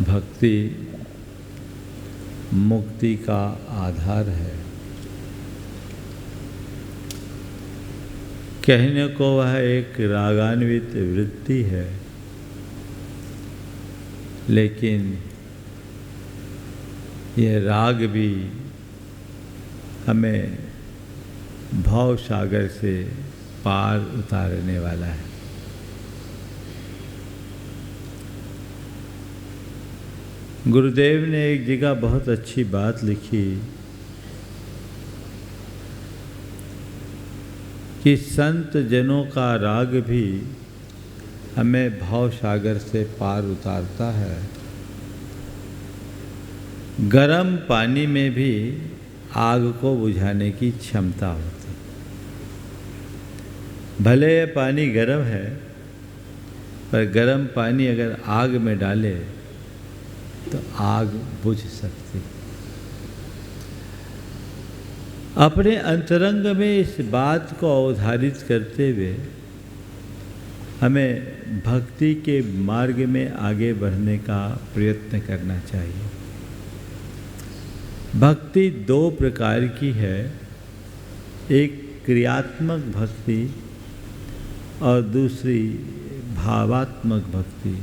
भक्ति मुक्ति का आधार है। कहने को वह एक रागान्वित वृत्ति है, लेकिन यह राग भी हमें भव सागर से पार उतारने वाला है। गुरुदेव ने एक जगह बहुत अच्छी बात लिखी कि संत जनों का राग भी हमें भव सागर से पार उतारता है। गर्म पानी में भी आग को बुझाने की क्षमता होती। भले यह पानी गर्म है, पर गर्म पानी अगर आग में डाले तो आग बुझ सकती। अपने अंतरंग में इस बात को अवधारित करते हुए हमें भक्ति के मार्ग में आगे बढ़ने का प्रयत्न करना चाहिए। भक्ति दो प्रकार की है, एक क्रियात्मक भक्ति और दूसरी भावात्मक भक्ति।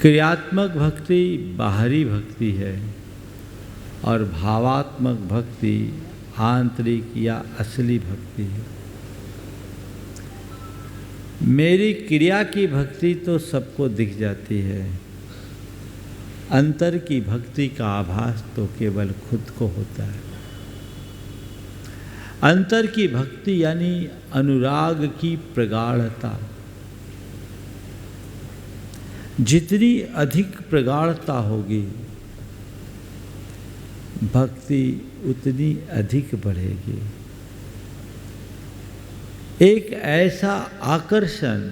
क्रियात्मक भक्ति बाहरी भक्ति है और भावात्मक भक्ति आंतरिक या असली भक्ति है। मेरी क्रिया की भक्ति तो सबको दिख जाती है, अंतर की भक्ति का आभास तो केवल खुद को होता है। अंतर की भक्ति यानी अनुराग की प्रगाढ़ता। जितनी अधिक प्रगाढ़ता होगी, भक्ति उतनी अधिक बढ़ेगी। एक ऐसा आकर्षण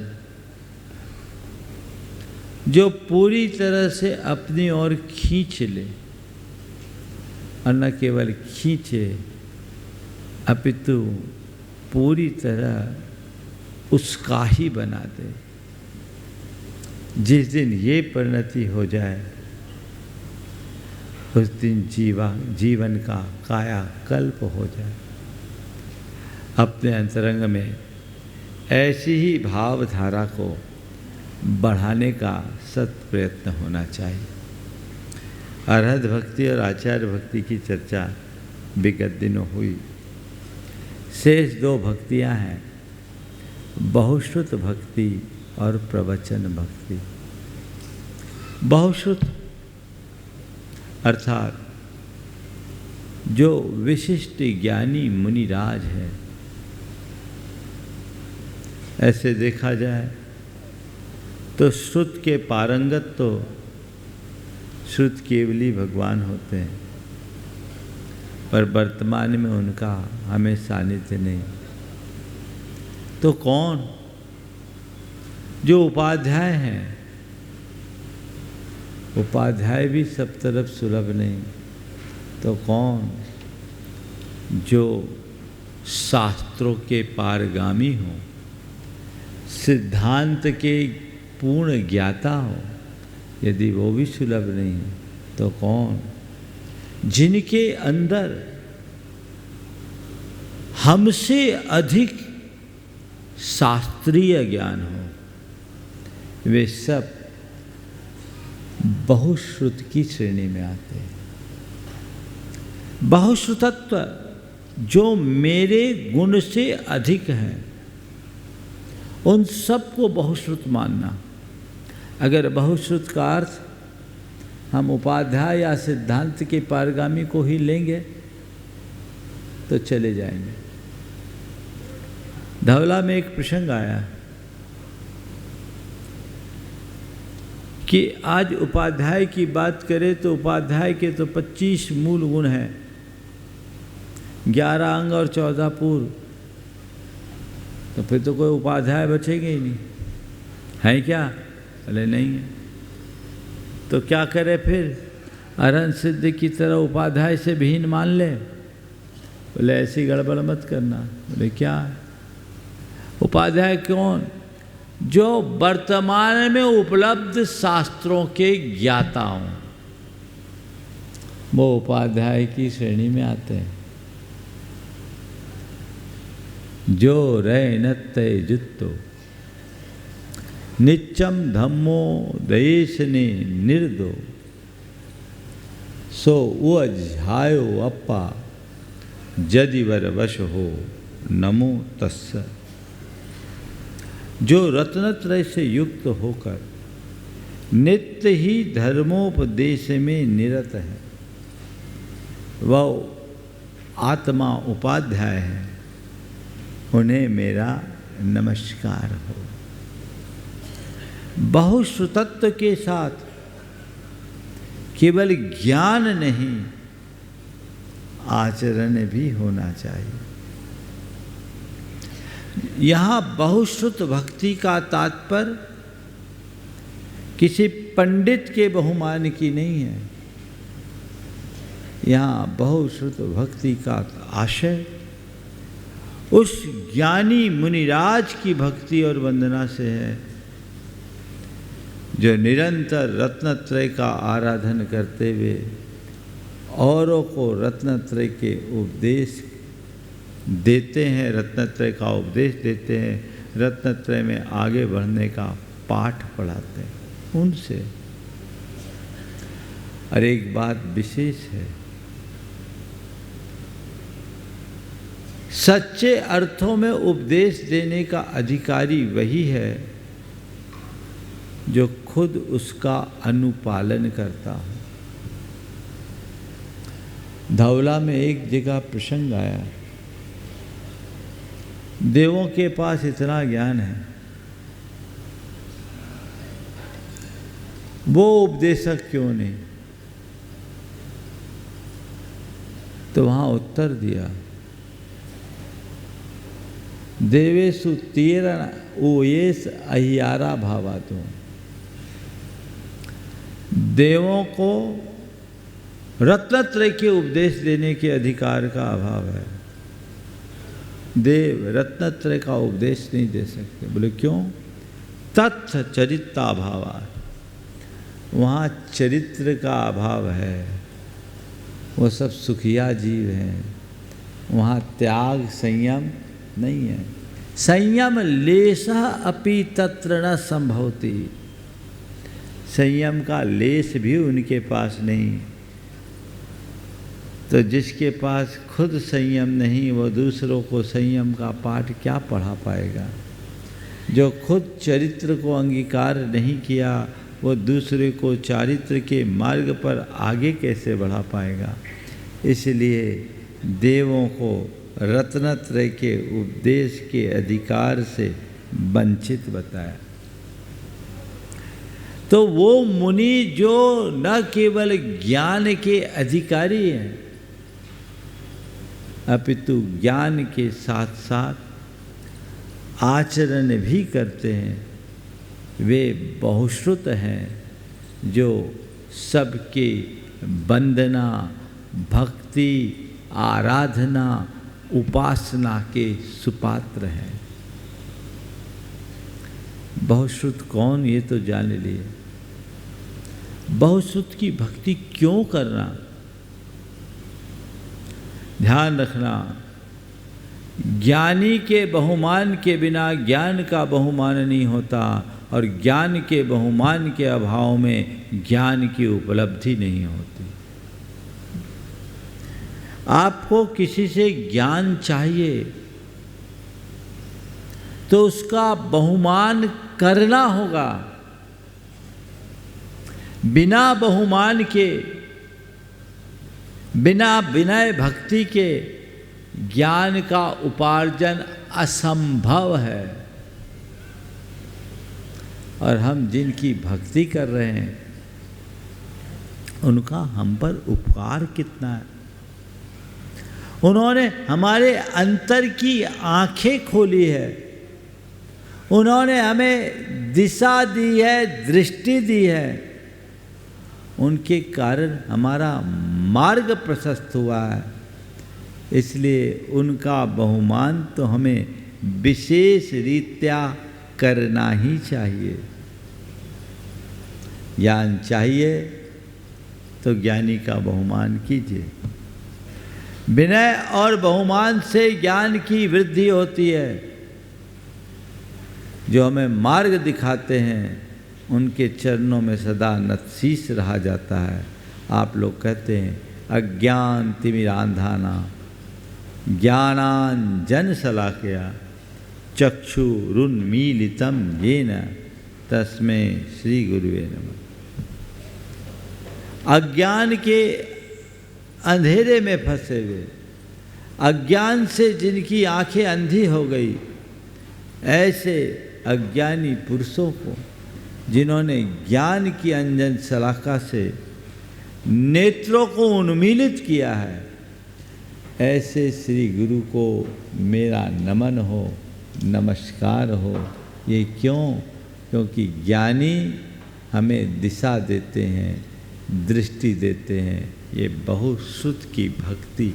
जो पूरी तरह से अपनी ओर खींच ले, और न केवल खींचे अपितु पूरी तरह उसका ही बना दे। जिस दिन ये परिणति हो जाए, उस दिन जीवन का कायाकल्प हो जाए। अपने अंतरंग में ऐसी ही भावधारा को बढ़ाने का सत प्रयत्न होना चाहिए। अरहत भक्ति और आचार्य भक्ति की चर्चा विगत दिनों हुई। शेष दो भक्तियां हैं, बहुश्रुत भक्ति और प्रवचन भक्ति। बहुश्रुत अर्थात जो विशिष्ट ज्ञानी मुनिराज है, ऐसे देखा जाए तो श्रुत के पारंगत तो श्रुत केवली भगवान होते हैं, पर वर्तमान में उनका हमें सानिध्य नहीं। तो कौन? जो उपाध्याय हैं। उपाध्याय भी सब तरफ सुलभ नहीं, तो कौन? जो शास्त्रों के पारगामी हो, सिद्धांत के पूर्ण ज्ञाता हो, यदि वो भी सुलभ नहीं तो कौन? जिनके अंदर हमसे अधिक शास्त्रीय ज्ञान हो, वे सब बहुश्रुत की श्रेणी में आते हैं। बहुश्रुतत्व जो मेरे गुण से अधिक हैं, उन सबको बहुश्रुत मानना। अगर बहुश्रुत का अर्थ हम उपाध्याय या सिद्धांत के पारगामी को ही लेंगे तो चले जाएंगे। धवला में एक प्रसंग आया कि आज उपाध्याय की बात करें तो उपाध्याय के तो 25 मूल गुण हैं, 11 अंग और 14 पूर्व। तो फिर तो कोई उपाध्याय बचेंगे ही नहीं, है क्या? अरे नहीं है। तो क्या करे फिर? अरहंत सिद्ध की तरह उपाध्याय से भिन्न मान ले? बोले ऐसी गड़बड़ मत करना। बोले क्या? उपाध्याय कौन? जो वर्तमान में उपलब्ध शास्त्रों के ज्ञाता हों, वो उपाध्याय की श्रेणी में आते हैं। जो रय नत्तय जुत्तो नित्यम धम्मो देश ने निर्दो, सो उझायो अप्पा जदिवर वश हो नमो तस्स। जो रत्नत्रय से युक्त होकर नित्य ही धर्मोपदेश में निरत है, वह आत्मा उपाध्याय है, उन्हें मेरा नमस्कार हो। बहुश्रुतत्व के साथ केवल ज्ञान नहीं, आचरण भी होना चाहिए। यहाँ बहुश्रुत भक्ति का तात्पर्य किसी पंडित के बहुमान की नहीं है। यहाँ बहुश्रुत भक्ति का आशय उस ज्ञानी मुनिराज की भक्ति और वंदना से है, जो निरंतर रत्नत्रय का आराधन करते हुए औरों को रत्नत्रय के उपदेश देते हैं, रत्नत्रय का उपदेश देते हैं, रत्नत्रय में आगे बढ़ने का पाठ पढ़ाते हैं उनसे। और एक बात विशेष है, सच्चे अर्थों में उपदेश देने का अधिकारी वही है जो खुद उसका अनुपालन करता हो। धौला में एक जगह प्रसंग आया, देवों के पास इतना ज्ञान है, वो उपदेशक क्यों नहीं? तो वहां उत्तर दिया, देवेशु तीरण ओयेस अहियारा भावातु। देवों को रत्नत्रय के उपदेश देने के अधिकार का अभाव है। देव रत्नत्रय का उपदेश नहीं दे सकते। बोले क्यों? तत्थ चरित्राभाव, वहाँ चरित्र का अभाव है, वो सब सुखिया जीव हैं, वहाँ त्याग संयम नहीं है। संयम लेशः अपि तत्र न संभवति, संयम का लेश भी उनके पास नहीं। तो जिसके पास खुद संयम नहीं, वो दूसरों को संयम का पाठ क्या पढ़ा पाएगा? जो खुद चरित्र को अंगीकार नहीं किया, वो दूसरे को चारित्र के मार्ग पर आगे कैसे बढ़ा पाएगा? इसलिए देवों को रत्नत्रय के उपदेश के अधिकार से वंचित बताया। तो वो मुनि जो न केवल ज्ञान के अधिकारी हैं, अपितु ज्ञान के साथ साथ आचरण भी करते हैं, वे बहुश्रुत हैं, जो सबके वंदना, भक्ति, आराधना, उपासना के सुपात्र हैं। बहुश्रुत कौन, ये तो जान लिए। बहुश्रुत की भक्ति क्यों करना? ध्यान रखना, ज्ञानी के बहुमान के बिना ज्ञान का बहुमान नहीं होता, और ज्ञान के बहुमान के अभाव में ज्ञान की उपलब्धि नहीं होती। आपको किसी से ज्ञान चाहिए तो उसका बहुमान करना होगा। बिना बहुमान के, बिना विनय भक्ति के ज्ञान का उपार्जन असंभव है। और हम जिनकी भक्ति कर रहे हैं, उनका हम पर उपकार कितना है। उन्होंने हमारे अंतर की आंखें खोली है, उन्होंने हमें दिशा दी है, दृष्टि दी है, उनके कारण हमारा मार्ग प्रशस्त हुआ है। इसलिए उनका बहुमान तो हमें विशेष रीत्या करना ही चाहिए। ज्ञान चाहिए तो ज्ञानी का बहुमान कीजिए। विनय और बहुमान से ज्ञान की वृद्धि होती है। जो हमें मार्ग दिखाते हैं उनके चरणों में सदा नतशीस रहा जाता है। आप लोग कहते हैं अज्ञान तिमिरांधाना ज्ञानांजन शलाकया चक्षुरुन्मीलितं येन तस्मै श्री गुरुवे नमः। अज्ञान के अंधेरे में फंसे हुए, अज्ञान से जिनकी आंखें अंधी हो गई, ऐसे अज्ञानी पुरुषों को जिन्होंने ज्ञान की अंजन शलाका से नेत्रों को उन्मीलित किया है, ऐसे श्री गुरु को मेरा नमन हो, नमस्कार हो। ये क्यों? क्योंकि ज्ञानी हमें दिशा देते हैं, दृष्टि देते हैं। ये बहुश्रुत की भक्ति,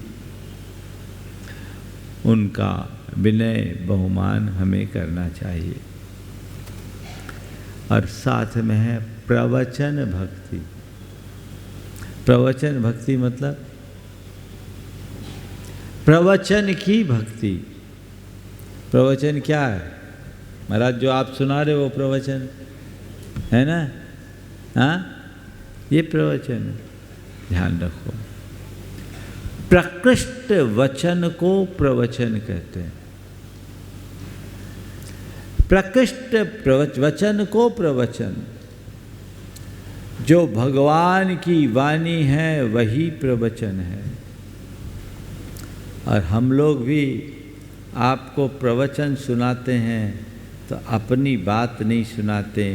उनका विनय बहुमान हमें करना चाहिए। और साथ में है प्रवचन भक्ति। प्रवचन भक्ति मतलब प्रवचन की भक्ति। प्रवचन क्या है महाराज? जो आप सुना रहे वो प्रवचन है ना? हाँ, ये प्रवचन है, ध्यान रखो। प्रकृष्ट वचन को प्रवचन कहते हैं। प्रकृष्ट वचन को प्रवचन। जो भगवान की वाणी है वही प्रवचन है। और हम लोग भी आपको प्रवचन सुनाते हैं तो अपनी बात नहीं सुनाते।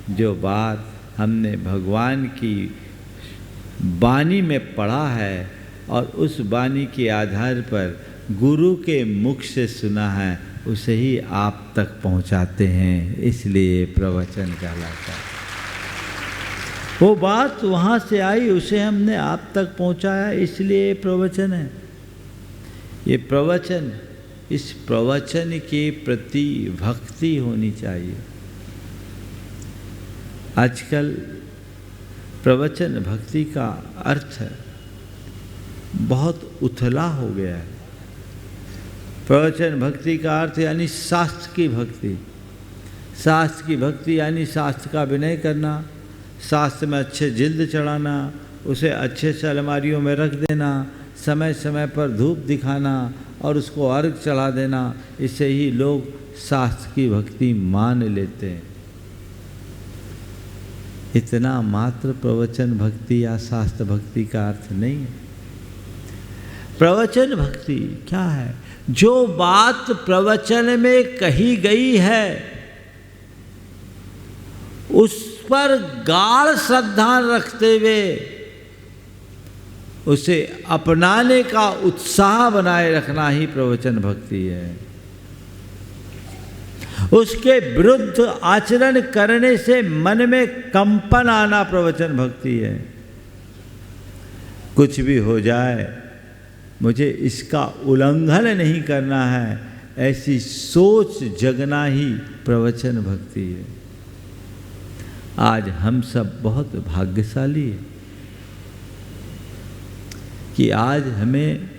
जो बात हमने भगवान की वाणी में पढ़ा है और उस वाणी के आधार पर गुरु के मुख से सुना है, उसे ही आप तक पहुंचाते हैं, इसलिए प्रवचन कहलाता है। वो बात वहाँ से आई, उसे हमने आप तक पहुँचाया, इसलिए प्रवचन है। ये प्रवचन, इस प्रवचन के प्रति भक्ति होनी चाहिए। आजकल प्रवचन भक्ति का अर्थ बहुत उथला हो गया है। प्रवचन भक्ति का अर्थ यानी शास्त्र की भक्ति। शास्त्र की भक्ति यानी शास्त्र का विनय करना, शास्त्र में अच्छे जिल्द चढ़ाना, उसे अच्छे से अलमारियों में रख देना, समय समय पर धूप दिखाना और उसको अर्घ चढ़ा देना। इससे ही लोग शास्त्र की भक्ति मान लेते हैं। इतना मात्र प्रवचन भक्ति या शास्त्र भक्ति का अर्थ नहीं है। प्रवचन भक्ति क्या है? जो बात प्रवचन में कही गई है उस पर गाढ़ श्रद्धा रखते हुए उसे अपनाने का उत्साह बनाए रखना ही प्रवचन भक्ति है। उसके विरुद्ध आचरण करने से मन में कंपन आना प्रवचन भक्ति है। कुछ भी हो जाए मुझे इसका उल्लंघन नहीं करना है, ऐसी सोच जगना ही प्रवचन भक्ति है। आज हम सब बहुत भाग्यशाली हैं कि आज हमें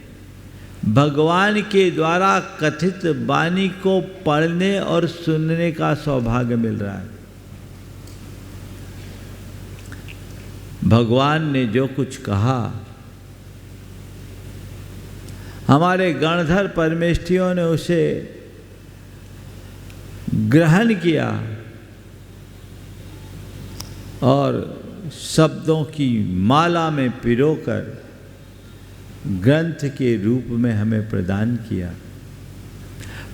भगवान के द्वारा कथित वाणी को पढ़ने और सुनने का सौभाग्य मिल रहा है। भगवान ने जो कुछ कहा, हमारे गणधर परमेष्ठियों ने उसे ग्रहण किया और शब्दों की माला में पिरोकर ग्रंथ के रूप में हमें प्रदान किया।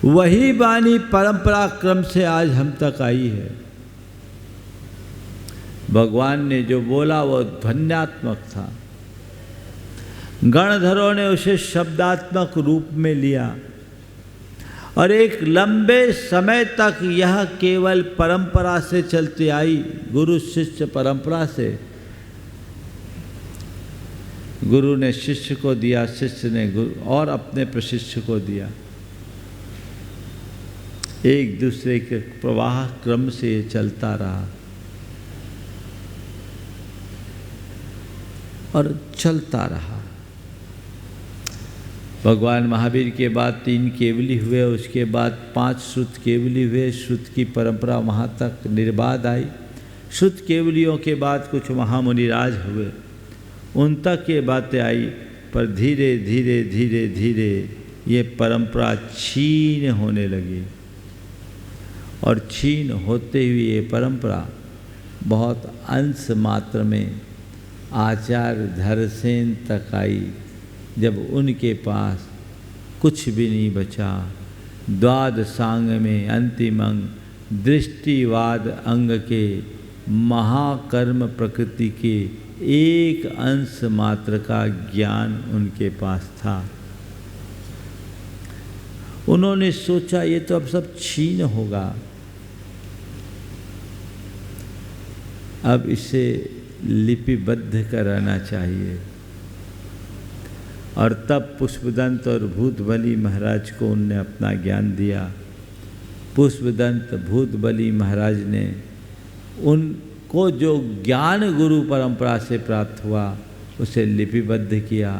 वही वाणी परंपरा क्रम से आज हम तक आई है। भगवान ने जो बोला वो ध्वन्यात्मक था, गणधरों ने उसे शब्दात्मक रूप में लिया और एक लंबे समय तक यह केवल परंपरा से चलती आई, गुरु शिष्य परंपरा से। गुरु ने शिष्य को दिया, शिष्य ने गुरु और अपने प्रशिष्य को दिया। एक दूसरे के प्रवाह क्रम से चलता रहा और चलता रहा। भगवान महावीर के बाद 3 केवली हुए, उसके बाद 5 श्रुत केवली हुए। श्रुत की परंपरा वहाँ तक निर्बाध आई। श्रुत केवलियों के बाद कुछ महामुनिराज हुए, उन तक ये बातें आई, पर धीरे धीरे धीरे धीरे ये परंपरा छीन होने लगी और छीन होते हुए ये परंपरा बहुत अंश मात्र में आचार्य धरसेन तक आई, जब उनके पास कुछ भी नहीं बचा। द्वादशांग में अंतिम अंग दृष्टिवाद अंग के महाकर्म प्रकृति के एक अंश मात्र का ज्ञान उनके पास था। उन्होंने सोचा ये तो अब सब छीन होगा, अब इसे लिपिबद्ध कराना चाहिए। और तब पुष्पदंत और भूतबली महाराज को उनने अपना ज्ञान दिया। पुष्पदंत भूतबली महाराज ने उनको जो ज्ञान गुरु परंपरा से प्राप्त हुआ उसे लिपिबद्ध किया,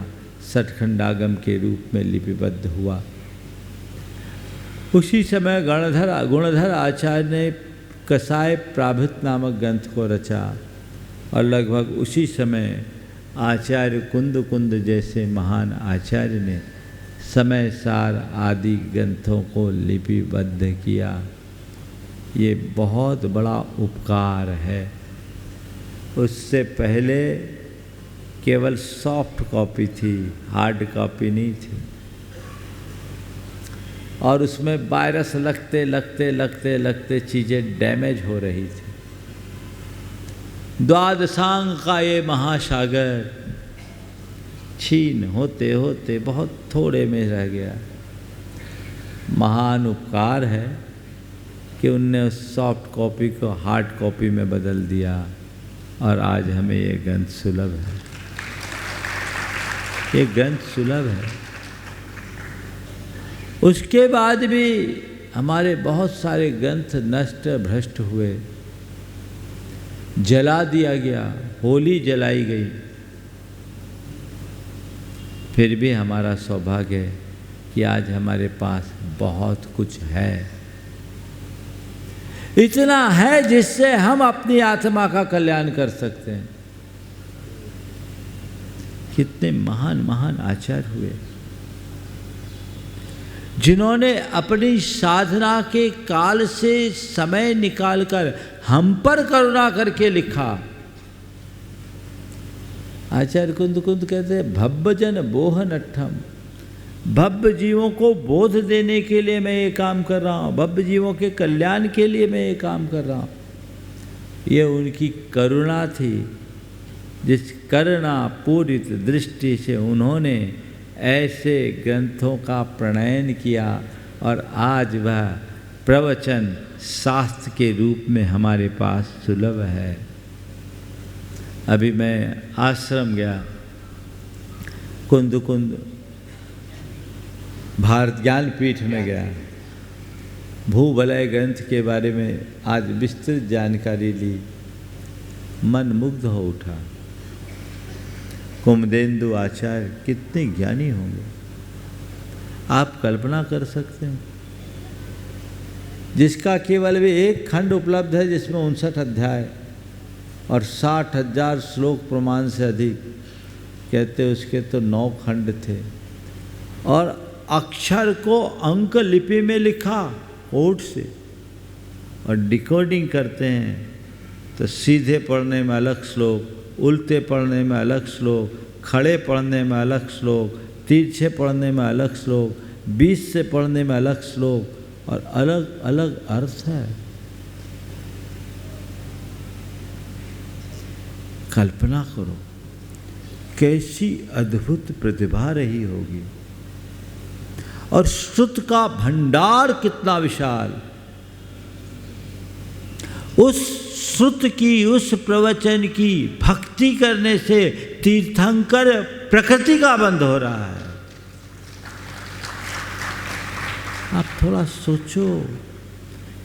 सठखंडागम के रूप में लिपिबद्ध हुआ। उसी समय गुणधर आचार्य ने कसाय प्राभित नामक ग्रंथ को रचा और लगभग उसी समय आचार्य कुंद जैसे महान आचार्य ने समय सार आदि ग्रंथों को लिपिबद्ध किया। ये बहुत बड़ा उपकार है। उससे पहले केवल सॉफ्ट कॉपी थी, हार्ड कॉपी नहीं थी, और उसमें वायरस लगते लगते लगते लगते चीज़ें डैमेज हो रही थी। द्वादशांग का ये महासागर छीन होते होते बहुत थोड़े में रह गया। महान उपकार है कि उनने उस सॉफ्ट कॉपी को हार्ड कॉपी में बदल दिया और आज हमें ये ग्रंथ सुलभ है। ये ग्रंथ सुलभ है। उसके बाद भी हमारे बहुत सारे ग्रंथ नष्ट भ्रष्ट हुए, जला दिया गया, होली जलाई गई। फिर भी हमारा सौभाग्य है कि आज हमारे पास बहुत कुछ है। इतना है जिससे हम अपनी आत्मा का कल्याण कर सकते हैं। कितने महान महान आचार्य हुए जिन्होंने अपनी साधना के काल से समय निकालकर हम पर करुणा करके लिखा। आचार्य कुंद कहते हैं भव्यजन बोह नट्ठम, भव्य जीवों को बोध देने के लिए मैं ये काम कर रहा हूँ, भव्य जीवों के कल्याण के लिए मैं ये काम कर रहा हूँ। ये उनकी करुणा थी, जिस करुणा पूरित दृष्टि से उन्होंने ऐसे ग्रंथों का प्रणयन किया और आज वह प्रवचन शास्त्र के रूप में हमारे पास सुलभ है। अभी मैं आश्रम गया, कुंद भारत ज्ञानपीठ में गया, भूवलय ग्रंथ के बारे में आज विस्तृत जानकारी ली, मन मुग्ध हो उठा। कुमदेन्दु आचार्य कितने ज्ञानी होंगे, आप कल्पना कर सकते हैं। जिसका केवल भी एक खंड उपलब्ध है, जिसमें 59 अध्याय और 60,000 श्लोक प्रमाण से अधिक, कहते उसके तो 9 खंड थे, और अक्षर को अंक लिपि में लिखा कोड से, और डिकोडिंग करते हैं तो सीधे पढ़ने में अलग श्लोक, उल्टे पढ़ने में अलग श्लोक, खड़े पढ़ने में अलग श्लोक, तिरछे पढ़ने में अलग श्लोक, बीच से पढ़ने में अलग श्लोक, और अलग अलग अर्थ है। कल्पना करो कैसी अद्भुत प्रतिभा रही होगी, और श्रुत का भंडार कितना विशाल। उस श्रुत की, उस प्रवचन की भक्ति करने से तीर्थंकर प्रकृति का बंध हो रहा है। आप थोड़ा सोचो,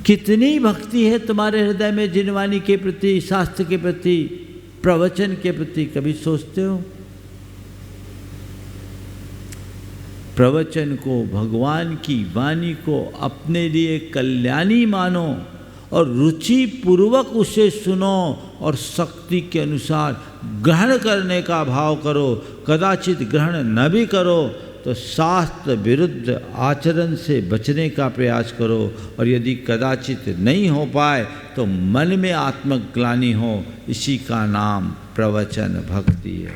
कितनी भक्ति है तुम्हारे हृदय में जिनवानी के प्रति, शास्त्र के प्रति, प्रवचन के प्रति, कभी सोचते हो? प्रवचन को, भगवान की वाणी को अपने लिए कल्याणी मानो और रुचि पूर्वक उसे सुनो और शक्ति के अनुसार ग्रहण करने का भाव करो। कदाचित ग्रहण न भी करो तो शास्त्र विरुद्ध आचरण से बचने का प्रयास करो, और यदि कदाचित नहीं हो पाए तो मन में आत्मग्लानि हो। इसी का नाम प्रवचन भक्ति है।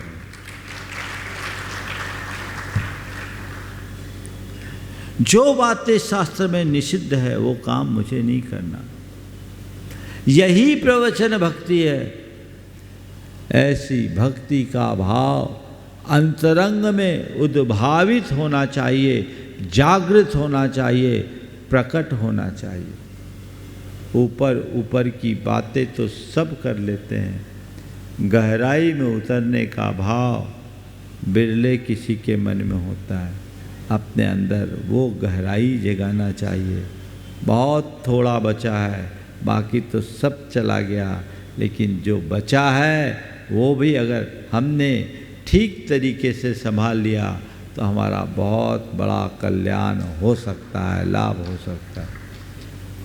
जो बातें शास्त्र में निषिद्ध है वो काम मुझे नहीं करना, यही प्रवचन भक्ति है। ऐसी भक्ति का भाव अंतरंग में उद्भावित होना चाहिए, जागृत होना चाहिए, प्रकट होना चाहिए। ऊपर ऊपर की बातें तो सब कर लेते हैं, गहराई में उतरने का भाव बिरले किसी के मन में होता है। अपने अंदर वो गहराई जगाना चाहिए। बहुत थोड़ा बचा है, बाकी तो सब चला गया, लेकिन जो बचा है वो भी अगर हमने ठीक तरीके से संभाल लिया तो हमारा बहुत बड़ा कल्याण हो सकता है, लाभ हो सकता है।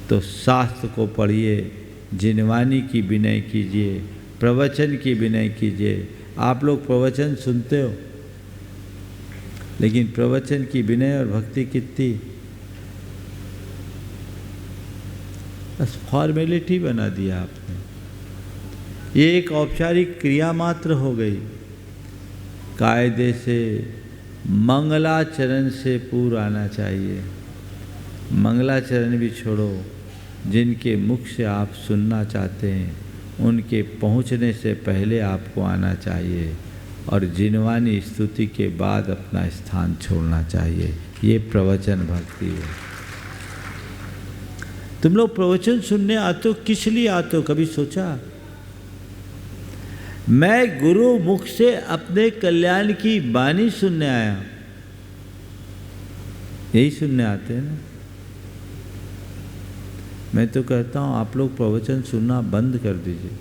तो शास्त्र को पढ़िए, जिनवानी की विनय कीजिए, प्रवचन की विनय कीजिए। आप लोग प्रवचन सुनते हो, लेकिन प्रवचन की विनय और भक्ति कितनी, बस फॉर्मेलिटी बना दिया आपने। ये एक औपचारिक क्रिया मात्र हो गई। कायदे से मंगलाचरण से पूर्व आना चाहिए। मंगलाचरण भी छोड़ो, जिनके मुख से आप सुनना चाहते हैं उनके पहुंचने से पहले आपको आना चाहिए, और जिनवानी स्तुति के बाद अपना स्थान छोड़ना चाहिए। ये प्रवचन भक्ति है। तुम लोग प्रवचन सुनने आते हो, किस लिए आते हो? कभी सोचा? मैं गुरु मुख से अपने कल्याण की वाणी सुनने आया, यही सुनने आते हैं ना। मैं तो कहता हूं आप लोग प्रवचन सुनना बंद कर दीजिए।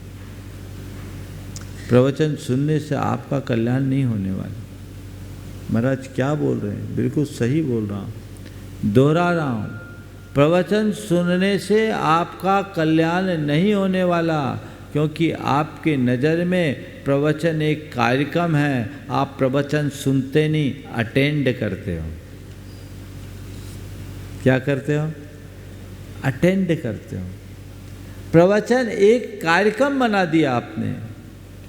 प्रवचन सुनने से आपका कल्याण नहीं होने वाला। महाराज क्या बोल रहे हैं? बिल्कुल सही बोल रहा हूँ, दोहरा रहा हूँ। प्रवचन सुनने से आपका कल्याण नहीं होने वाला, क्योंकि आपके नज़र में प्रवचन एक कार्यक्रम है। आप प्रवचन सुनते नहीं, अटेंड करते हो। क्या करते हो? अटेंड करते हो। प्रवचन एक कार्यक्रम बना दिया आपने,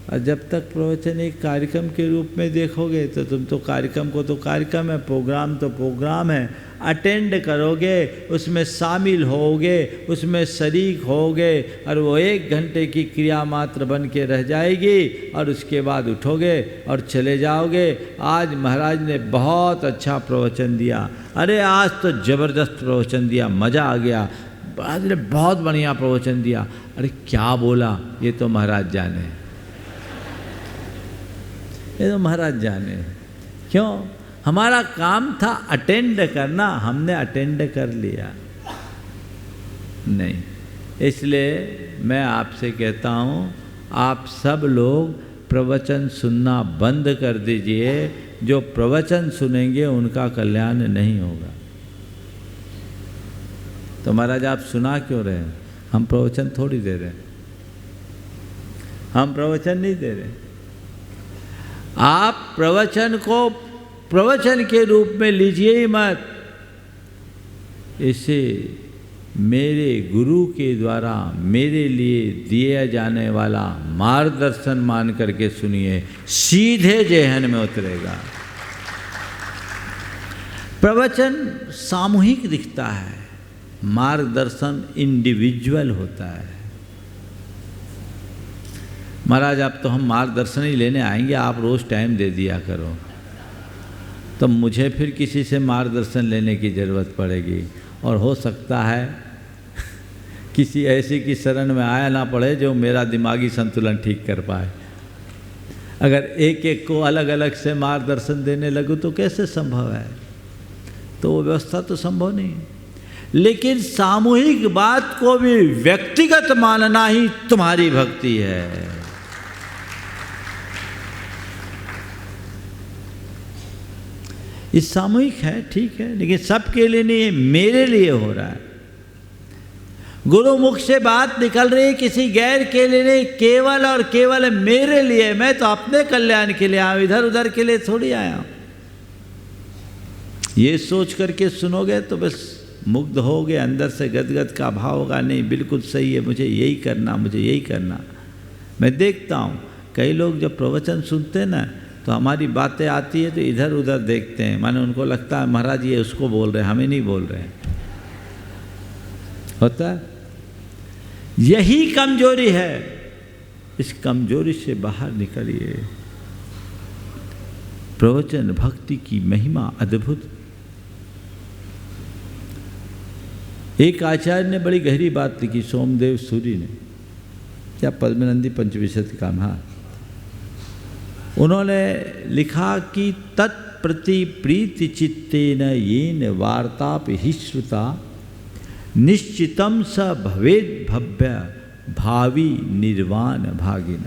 और जब तक प्रवचन एक कार्यक्रम के रूप में देखोगे तो तुम तो कार्यक्रम को तो कार्यक्रम है, प्रोग्राम तो प्रोग्राम है, अटेंड करोगे, उसमें शामिल होगे, उसमें शरीक होगे, और वो 1 घंटे की क्रिया मात्र बन के रह जाएगी, और उसके बाद उठोगे और चले जाओगे। आज महाराज ने बहुत अच्छा प्रवचन दिया, अरे आज तो ज़बरदस्त प्रवचन दिया, मज़ा आ गया, महाराज ने बहुत बढ़िया प्रवचन दिया। अरे क्या बोला? ये तो महाराज जाने, ये तो महाराज जाने। क्यों? हमारा काम था अटेंड करना, हमने अटेंड कर लिया नहीं। इसलिए मैं आपसे कहता हूँ, आप सब लोग प्रवचन सुनना बंद कर दीजिए। जो प्रवचन सुनेंगे उनका कल्याण नहीं होगा। तो महाराज आप सुना क्यों रहे हैं? हम प्रवचन थोड़ी दे रहे हैं, हम प्रवचन नहीं दे रहे। आप प्रवचन को प्रवचन के रूप में लीजिए ही मत, इसे मेरे गुरु के द्वारा मेरे लिए दिया जाने वाला मार्गदर्शन मान करके सुनिए, सीधे जेहन में उतरेगा। प्रवचन सामूहिक दिखता है, मार्गदर्शन इंडिविजुअल होता है। महाराज अब तो हम मार्गदर्शन ही लेने आएंगे, आप रोज़ टाइम दे दिया करो, तो मुझे फिर किसी से मार्गदर्शन लेने की ज़रूरत पड़ेगी, और हो सकता है किसी ऐसी की शरण में आया ना पड़े जो मेरा दिमागी संतुलन ठीक कर पाए। अगर एक एक को अलग अलग से मार्गदर्शन देने लगूँ तो कैसे संभव है? तो वो व्यवस्था तो संभव नहीं। लेकिन सामूहिक बात को भी व्यक्तिगत मानना ही तुम्हारी भक्ति है। ये सामूहिक है, ठीक है, लेकिन सबके लिए नहीं, मेरे लिए हो रहा है। गुरु मुख से बात निकल रही है किसी गैर के लिए नहीं, केवल और केवल मेरे लिए। मैं तो अपने कल्याण के लिए आया, इधर उधर के लिए थोड़ी आया। ये सोच करके सुनोगे तो बस मुग्ध होगे, अंदर से गदगद का भाव होगा, नहीं बिल्कुल सही है, मुझे यही करना, मुझे यही करना। मैं देखता हूँ कई लोग जब प्रवचन सुनते हैं ना, तो हमारी बातें आती है तो इधर उधर देखते हैं, माने उनको लगता है महाराज ये उसको बोल रहे हैं, हमें नहीं बोल रहे हैं। होता है, यही कमजोरी है। इस कमजोरी से बाहर निकलिए। प्रवचन भक्ति की महिमा अद्भुत। एक आचार्य ने बड़ी गहरी बात लिखी, सोमदेव सूरी ने, क्या पद्मनंदी पंचविंशति का, हाँ, उन्होंने लिखा कि तत्प्रति प्रीति चित्तेन येन वार्ताप हि श्रुता निश्चितम स भवेद भव्य भावी निर्वाण भागिन।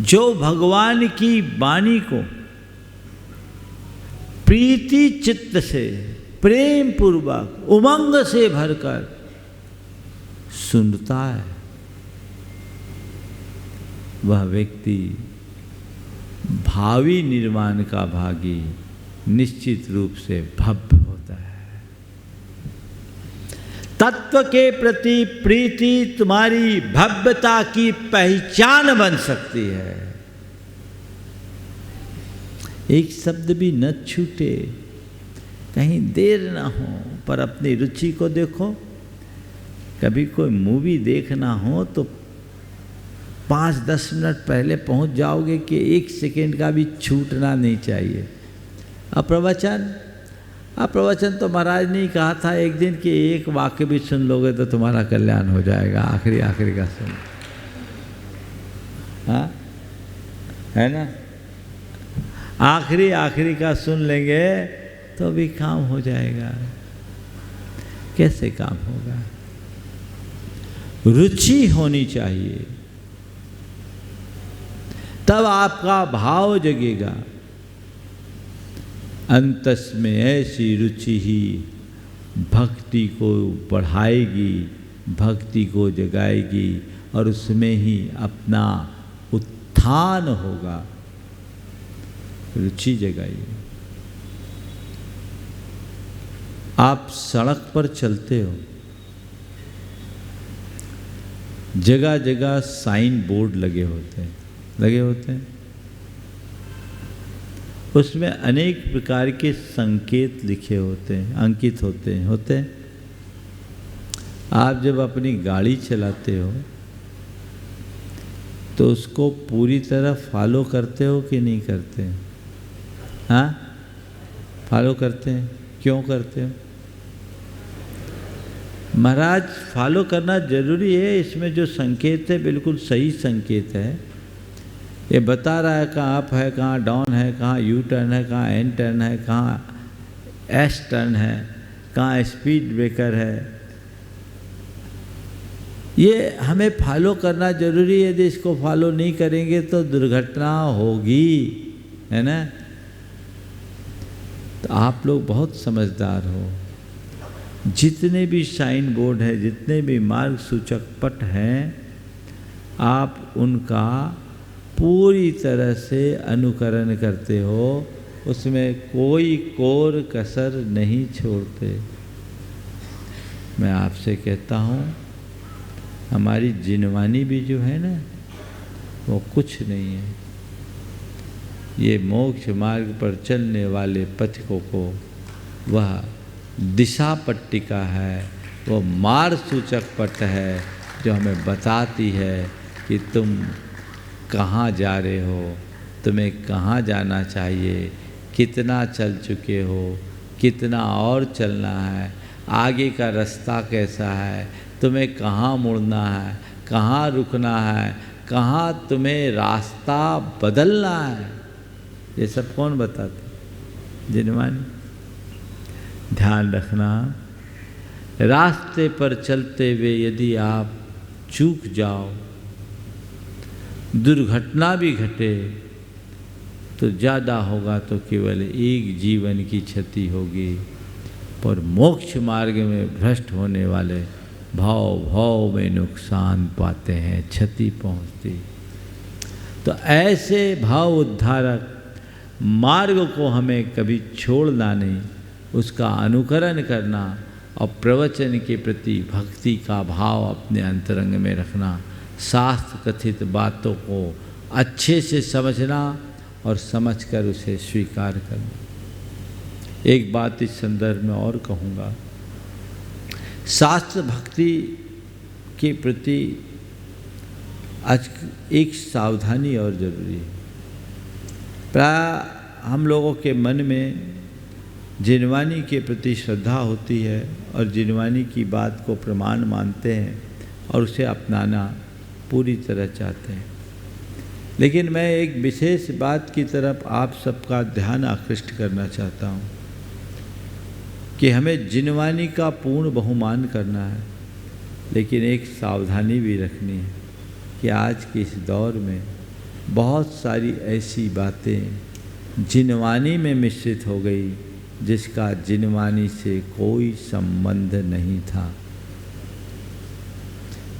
जो भगवान की वाणी को प्रीति चित्त से, प्रेम पूर्वक, उमंग से भरकर सुनता है, वह व्यक्ति भावी निर्वाण का भागी निश्चित रूप से भव्य होता है। तत्व के प्रति प्रीति तुम्हारी भव्यता की पहचान बन सकती है। एक शब्द भी न छूटे, कहीं देर ना हो, पर अपनी रुचि को देखो। कभी कोई मूवी देखना हो तो 5-10 मिनट पहले पहुंच जाओगे कि 1 सेकेंड का भी छूटना नहीं चाहिए। प्रवचन तो महाराज ने कहा था एक दिन कि एक वाक्य भी सुन लोगे तो तुम्हारा कल्याण हो जाएगा, आखिरी का सुन, हाँ है ना, आखिरी का सुन लेंगे तो भी काम हो जाएगा। कैसे काम होगा? रुचि होनी चाहिए, तब आपका भाव जगेगा। अंतस में ऐसी रुचि ही भक्ति को बढ़ाएगी, भक्ति को जगाएगी, और उसमें ही अपना उत्थान होगा। रुचि जगाइए। आप सड़क पर चलते हो, जगह जगह साइन बोर्ड लगे होते हैं, उसमें अनेक प्रकार के संकेत लिखे होते हैं, अंकित होते हैं। आप जब अपनी गाड़ी चलाते हो तो उसको पूरी तरह फॉलो करते हो कि नहीं करते? हाँ, फॉलो करते हैं। क्यों करते हो? महाराज फॉलो करना जरूरी है। इसमें जो संकेत है बिल्कुल सही संकेत है। ये बता रहा है कहाँ अप है, कहाँ डाउन है, कहाँ यू टर्न है, कहाँ एन टर्न है, कहाँ एस टर्न है, कहाँ स्पीड ब्रेकर है। ये हमें फॉलो करना जरूरी है। यदि इसको फॉलो नहीं करेंगे तो दुर्घटना होगी, है ना। तो आप लोग बहुत समझदार हो। जितने भी साइन बोर्ड है, जितने भी मार्ग सूचक पट हैं, आप उनका पूरी तरह से अनुकरण करते हो, उसमें कोई कोर कसर नहीं छोड़ते। मैं आपसे कहता हूँ, हमारी जिनवानी भी जो है ना, वो कुछ नहीं है। ये मोक्ष मार्ग पर चलने वाले पथिकों को वह दिशा पट्टिका है, वो मार्ग सूचक पट है जो हमें बताती है कि तुम कहाँ जा रहे हो, तुम्हें कहाँ जाना चाहिए, कितना चल चुके हो, कितना और चलना है, आगे का रास्ता कैसा है, तुम्हें कहाँ मुड़ना है, कहाँ रुकना है, कहाँ तुम्हें रास्ता बदलना है। ये सब कौन बताते? जिनवानी। ध्यान रखना, रास्ते पर चलते हुए यदि आप चूक जाओ, दुर्घटना भी घटे तो ज़्यादा होगा तो केवल एक जीवन की क्षति होगी, पर मोक्ष मार्ग में भ्रष्ट होने वाले भाव भाव में नुकसान पाते हैं, क्षति पहुंचती। तो ऐसे भाव उद्धारक मार्ग को हमें कभी छोड़ना नहीं, उसका अनुकरण करना और प्रवचन के प्रति भक्ति का भाव अपने अंतरंग में रखना, शास्त्र कथित बातों को अच्छे से समझना और समझकर उसे स्वीकार करना। एक बात इस संदर्भ में और कहूँगा, शास्त्र भक्ति के प्रति आज एक सावधानी और जरूरी है। प्राय हम लोगों के मन में जिनवानी के प्रति श्रद्धा होती है और जिनवानी की बात को प्रमाण मानते हैं और उसे अपनाना पूरी तरह चाहते हैं। लेकिन मैं एक विशेष बात की तरफ आप सबका ध्यान आकृष्ट करना चाहता हूँ कि हमें जिनवानी का पूर्ण बहुमान करना है, लेकिन एक सावधानी भी रखनी है कि आज के इस दौर में बहुत सारी ऐसी बातें जिनवानी में मिश्रित हो गई जिसका जिनवानी से कोई संबंध नहीं था।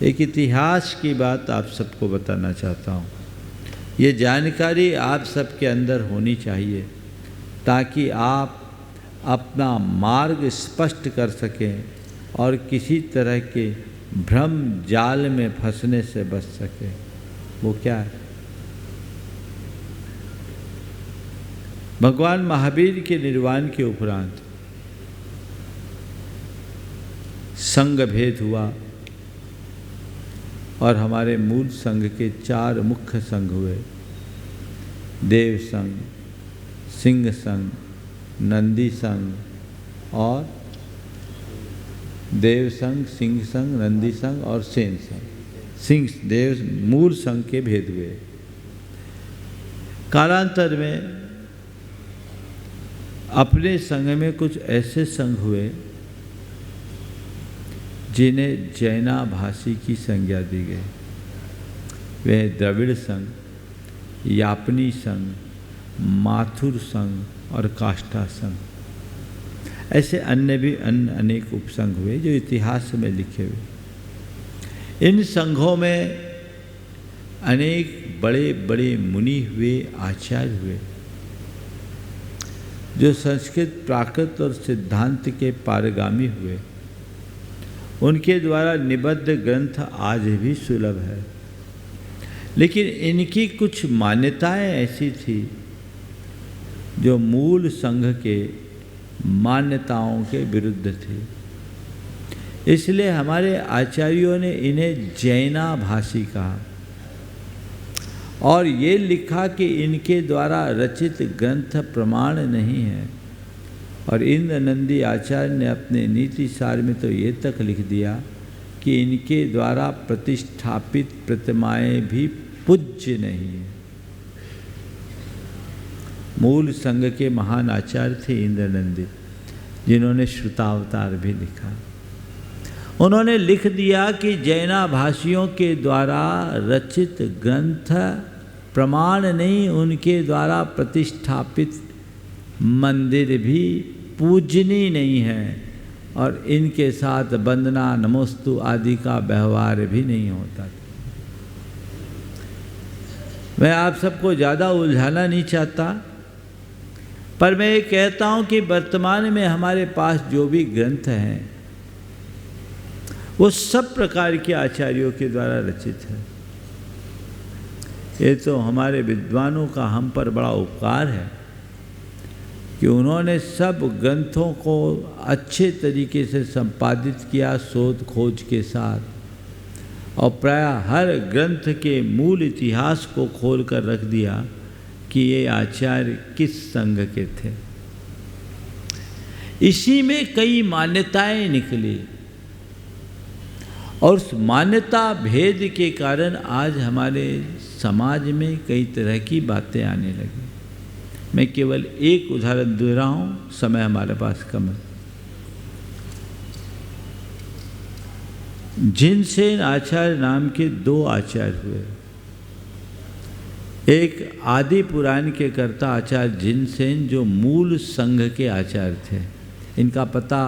एक इतिहास की बात आप सबको बताना चाहता हूँ। ये जानकारी आप सबके अंदर होनी चाहिए ताकि आप अपना मार्ग स्पष्ट कर सकें और किसी तरह के भ्रम जाल में फंसने से बच सकें। वो क्या है? भगवान महावीर के निर्वाण के उपरांत संघ भेद हुआ और हमारे मूल संघ के 4 मुख्य संघ हुए, देव संघ, सिंह संघ, नंदी संघ और देव संघ, सिंह संघ, नंदी संघ और सेन संघ। सिंह देव मूल संघ के भेद हुए। कालांतर में अपने संघ में कुछ ऐसे संघ हुए जिन्हें जैनाभाषी की संज्ञा दी गई। वे द्रविड़ संघ, यापनी संघ, माथुर संघ और काष्ठा संघ, ऐसे अन्य भी अनेक उपसंघ हुए जो इतिहास में लिखे हुए। इन संघों में अनेक बड़े बड़े मुनि हुए, आचार्य हुए जो संस्कृत, प्राकृत और सिद्धांत के पारगामी हुए। उनके द्वारा निबद्ध ग्रंथ आज भी सुलभ है, लेकिन इनकी कुछ मान्यताएं ऐसी थी जो मूल संघ के मान्यताओं के विरुद्ध थी। इसलिए हमारे आचार्यों ने इन्हें जैनाभाषी कहा और ये लिखा कि इनके द्वारा रचित ग्रंथ प्रमाण नहीं है। और इंद्र नंदी आचार्य ने अपने नीति सार में तो ये तक लिख दिया कि इनके द्वारा प्रतिष्ठापित प्रतिमाएं भी पूज्य नहीं है। मूल संघ के महान आचार्य थे इंद्र नंदी, जिन्होंने श्रुतावतार भी लिखा। उन्होंने लिख दिया कि जैनाभाषियों के द्वारा रचित ग्रंथ प्रमाण नहीं, उनके द्वारा प्रतिष्ठापित मंदिर भी पूजनीय नहीं है और इनके साथ वंदना, नमोस्तु आदि का व्यवहार भी नहीं होता। मैं आप सबको ज़्यादा उलझाना नहीं चाहता, पर मैं ये कहता हूँ कि वर्तमान में हमारे पास जो भी ग्रंथ हैं वो सब प्रकार के आचार्यों के द्वारा रचित है। ये तो हमारे विद्वानों का हम पर बड़ा उपकार है कि उन्होंने सब ग्रंथों को अच्छे तरीके से संपादित किया, शोध खोज के साथ, और प्राय हर ग्रंथ के मूल इतिहास को खोल कर रख दिया कि ये आचार्य किस संघ के थे। इसी में कई मान्यताएं निकली और उस मान्यता भेद के कारण आज हमारे समाज में कई तरह की बातें आने लगी। मैं केवल एक उदाहरण दे रहा हूँ, समय हमारे पास कम है। जिनसेन आचार्य नाम के 2 आचार्य हुए। एक आदि पुराण के कर्ता आचार्य जिनसेन जो मूल संघ के आचार्य थे। इनका पता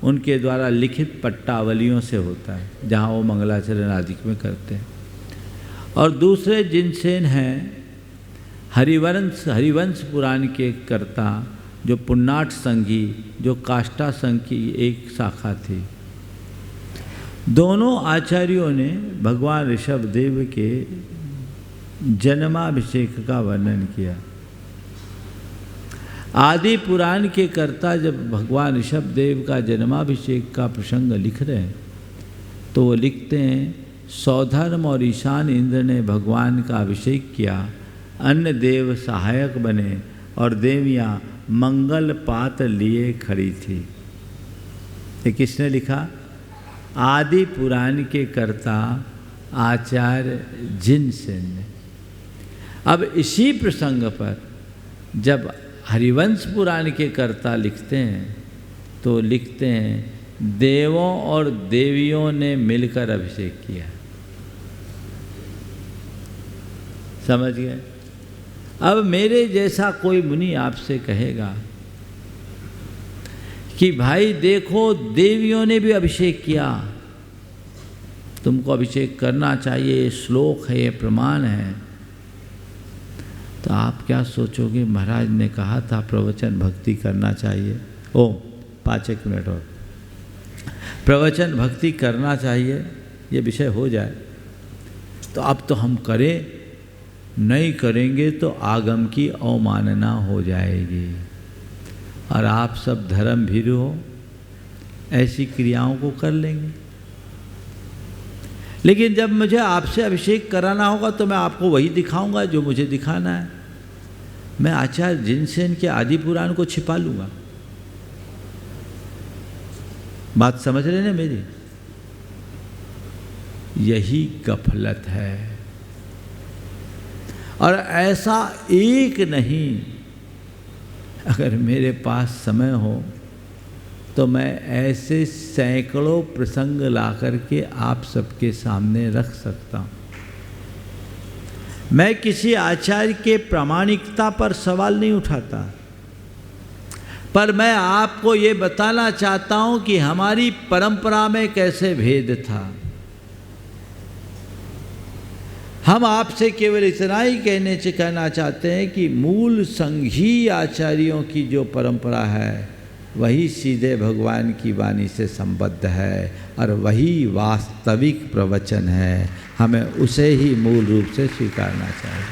उनके द्वारा लिखित पट्टावलियों से होता है, जहाँ वो मंगलाचरण आदि में करते हैं। और दूसरे जिनसेन हैं हरिवंश पुराण के कर्ता, जो पुन्नाट संघी, जो काष्ठा संघ की एक शाखा थी। दोनों आचार्यों ने भगवान ऋषभदेव के जन्माभिषेक का वर्णन किया। आदि पुराण के कर्ता जब भगवान ऋषभदेव का जन्माभिषेक का प्रसंग लिख रहे हैं तो वो लिखते हैं, सौधर्म और ईशान इंद्र ने भगवान का अभिषेक किया, अन्य देव सहायक बने और देवियाँ मंगल पात्र लिए खड़ी थी। ये किसने लिखा? आदि पुराण के कर्ता आचार्य जिनसेन ने। अब इसी प्रसंग पर जब हरिवंश पुराण के कर्ता लिखते हैं तो लिखते हैं, देवों और देवियों ने मिलकर अभिषेक किया। समझ गए? अब मेरे जैसा कोई मुनि आपसे कहेगा कि भाई देखो देवियों ने भी अभिषेक किया, तुमको अभिषेक करना चाहिए, ये श्लोक है, ये प्रमाण है, तो आप क्या सोचोगे? महाराज ने कहा था प्रवचन भक्ति करना चाहिए। ओ 5 मिनट और, प्रवचन भक्ति करना चाहिए, ये विषय हो जाए तो अब तो हम करें, नहीं करेंगे तो आगम की अवमानना हो जाएगी। और आप सब धर्म भीरु हो, ऐसी क्रियाओं को कर लेंगे। लेकिन जब मुझे आपसे अभिषेक कराना होगा तो मैं आपको वही दिखाऊंगा जो मुझे दिखाना है। मैं आचार्य जिनसेन के आदि पुराण को छिपा लूंगा। बात समझ रहे ना मेरी? यही गफलत है। और ऐसा एक नहीं, अगर मेरे पास समय हो तो मैं ऐसे सैकड़ों प्रसंग ला करके आप सबके सामने रख सकता हूँ। मैं किसी आचार्य के प्रामाणिकता पर सवाल नहीं उठाता, पर मैं आपको ये बताना चाहता हूँ कि हमारी परंपरा में कैसे भेद था। हम आपसे केवल इतना ही कहना चाहते हैं कि मूल संघी आचार्यों की जो परंपरा है वही सीधे भगवान की वाणी से संबद्ध है और वही वास्तविक प्रवचन है। हमें उसे ही मूल रूप से स्वीकारना चाहिए।